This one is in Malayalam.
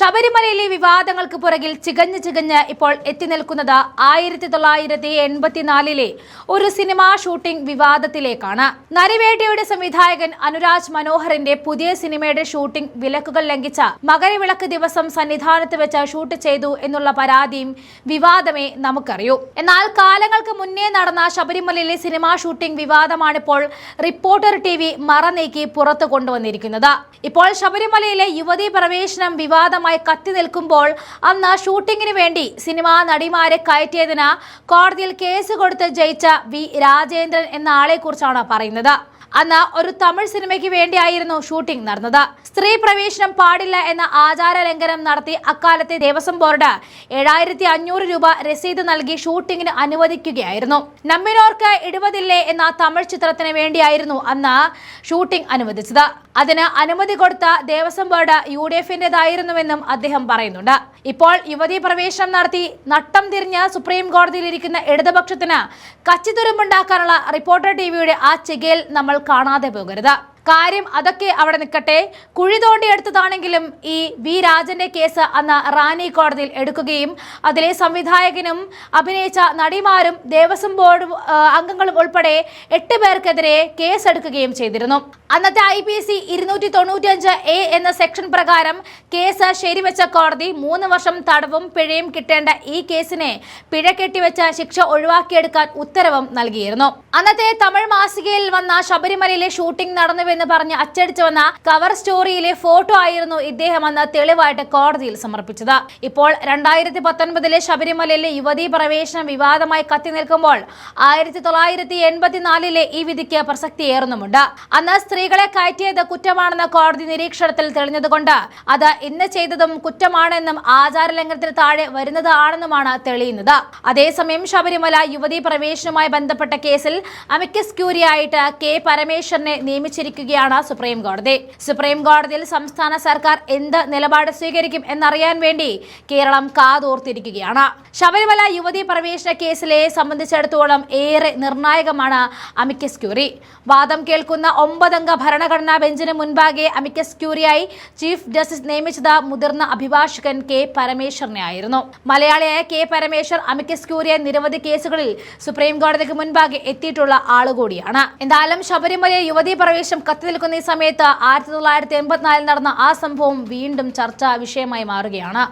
ശബരിമലയിലെ വിവാദങ്ങൾക്ക് പുറകിൽ ചികഞ്ഞ് ഇപ്പോൾ എത്തി നിൽക്കുന്നത് 1984 ഒരു സിനിമാ ഷൂട്ടിംഗ് വിവാദത്തിലേക്കാണ്. നരിവേട്ടയുടെ സംവിധായകൻ അനുരാജ് മനോഹറിന്റെ പുതിയ സിനിമയുടെ ഷൂട്ടിംഗ് വിലക്കുകൾ ലംഘിച്ച മകരവിളക്ക് ദിവസം സന്നിധാനത്ത് വെച്ച് ഷൂട്ട് ചെയ്തു എന്നുള്ള പരാതിയും വിവാദമേ നമുക്കറിയൂ. എന്നാൽ കാലങ്ങൾക്ക് മുന്നേ നടന്ന ശബരിമലയിലെ സിനിമാ ഷൂട്ടിംഗ് വിവാദമാണിപ്പോൾ റിപ്പോർട്ടർ TV മറനീക്കി പുറത്തു കൊണ്ടുവന്നിരിക്കുന്നത്. ഇപ്പോൾ ശബരിമലയിലെ യുവതീ പ്രവേശനം വിവാദമായി കത്തി നിൽക്കുമ്പോൾ അന്ന് ഷൂട്ടിങ്ങിന് വേണ്ടി സിനിമാ നടിമാരെ കയറ്റിയതിന് കോടതിയിൽ കേസ് കൊടുത്ത് ജയിച്ച വി രാജേന്ദ്രൻ എന്ന ആളെ കുറിച്ചാണ് പറയുന്നത്. അന്ന് ഒരു തമിഴ് സിനിമയ്ക്ക് വേണ്ടിയായിരുന്നു ഷൂട്ടിംഗ് നടന്നത്. സ്ത്രീ പ്രവേശനം പാടില്ല എന്ന ആചാര ലംഘനം നടത്തി അക്കാലത്തെ ദേവസ്വം ബോർഡ് 7500 രൂപ രസീത് നൽകി ഷൂട്ടിങ്ങിന് അനുവദിക്കുകയായിരുന്നു. നമ്മിനോർക്ക് ഇടുവതില്ലേ എന്ന തമിഴ് ചിത്രത്തിന് വേണ്ടിയായിരുന്നു അന്ന് ഷൂട്ടിംഗ് അനുവദിച്ചത്. അതിന് അനുമതി കൊടുത്ത ദേവസ്വം ബോർഡ് UDF-ന്റേതായിരുന്നുവെന്നും അദ്ദേഹം പറയുന്നുണ്ട്. ഇപ്പോൾ യുവതീ പ്രവേശനം നടത്തി നട്ടം തിരിഞ്ഞ് സുപ്രീം കോടതിയിലിരിക്കുന്ന ഇടതുപക്ഷത്തിന് കച്ചിത്തുരുമ്പുണ്ടാക്കാനുള്ള റിപ്പോർട്ടർ TVയുടെ ആ ചികയിൽ നമ്മൾ കാണാതെ പോകരുത്. കാര്യം അതൊക്കെ അവിടെ നിൽക്കട്ടെ. കുഴി തോണ്ടിയെടുത്തതാണെങ്കിലും ഈ വി രാജന്റെ കേസ് അന്ന് റാന്നി കോടതിയിൽ എടുക്കുകയും അതിലെ സംവിധായകനും അഭിനയിച്ച നടിമാരും ദേവസ്വം ബോർഡ് അംഗങ്ങളും ഉൾപ്പെടെ 8 പേർക്കെതിരെ കേസെടുക്കുകയും ചെയ്തിരുന്നു. അന്നത്തെ IPC 295A എന്ന സെക്ഷൻ പ്രകാരം കേസ് ശരിവെച്ച കോടതി 3 വർഷം തടവും പിഴയും കിട്ടേണ്ട ഈ കേസിനെ പിഴ കെട്ടിവെച്ച ശിക്ഷ ഒഴിവാക്കിയെടുക്കാൻ ഉത്തരവും നൽകിയിരുന്നു. അന്നത്തെ തമിഴ് മാസികയിൽ വന്ന ശബരിമലയിലെ ഷൂട്ടിംഗ് നടന്നുവെന്ന് പറഞ്ഞ് അച്ചടിച്ചു വന്ന കവർ സ്റ്റോറിയിലെ ഫോട്ടോ ആയിരുന്നു ഇദ്ദേഹം അന്ന് തെളിവായിട്ട് കോടതിയിൽ സമർപ്പിച്ചത്. ഇപ്പോൾ 2019 ശബരിമലയിലെ യുവതീ പ്രവേശനം വിവാദമായി കത്തി നിൽക്കുമ്പോൾ 1984 ഈ വിധിക്ക് പ്രസക്തിയേറുന്നുമുണ്ട്. അന്ന് സ്ത്രീകളെ കയറ്റിയത് കുറ്റമാണെന്ന കോടതി നിരീക്ഷണത്തിൽ തെളിഞ്ഞതുകൊണ്ട് അത് ഇന്ന് ചെയ്തതും കുറ്റമാണെന്നും ആചാര ലംഘനത്തിന് താഴെ വരുന്നതാണെന്നുമാണ് തെളിയുന്നത്. അതേസമയം ശബരിമല യുവതീ പ്രവേശനവുമായി ബന്ധപ്പെട്ട കേസിൽ അമിക്കസ് ക്യൂറിയായിട്ട് K പരമേശ്വരനെ നിയമിച്ചിരിക്കുകയാണ് സുപ്രീം കോടതി. സുപ്രീം കോടതിയിൽ സംസ്ഥാന സർക്കാർ എന്ത് നിലപാട് സ്വീകരിക്കും എന്നറിയാൻ വേണ്ടി കേരളം കാതോർത്തിരിക്കുകയാണ്. ശബരിമല യുവതീ പ്രവേശന കേസിലെ സംബന്ധിച്ചിടത്തോളം ഏറെ നിർണായകമാണ് അമിക്കസ് ക്യൂറി. വാദം കേൾക്കുന്ന 9 അംഗ ഭരണഘടനാ ബെഞ്ചിന് മുൻപാകെ അമിക്കസ് ക്യൂറിയായി ചീഫ് ജസ്റ്റിസ് നിയമിച്ചത് മുതിർന്ന അഭിഭാഷകൻ K പരമേശ്വരനെ ആയിരുന്നു. മലയാളിയായ K പരമേശ്വർ അമിക്കസ് ക്യൂറിയെ നിരവധി കേസുകളിൽ സുപ്രീം കോടതിക്ക് മുൻപാകെ എത്തിയിട്ടുള്ള ആളുകൂടിയാണ്. എന്തായാലും ശബരിമല യുവതീ പ്രവേശനം കത്തി നിൽക്കുന്ന ഈ സമയത്ത് 1984 നടന്ന ആ സംഭവം വീണ്ടും ചർച്ചാ വിഷയമായി മാറുകയാണ്.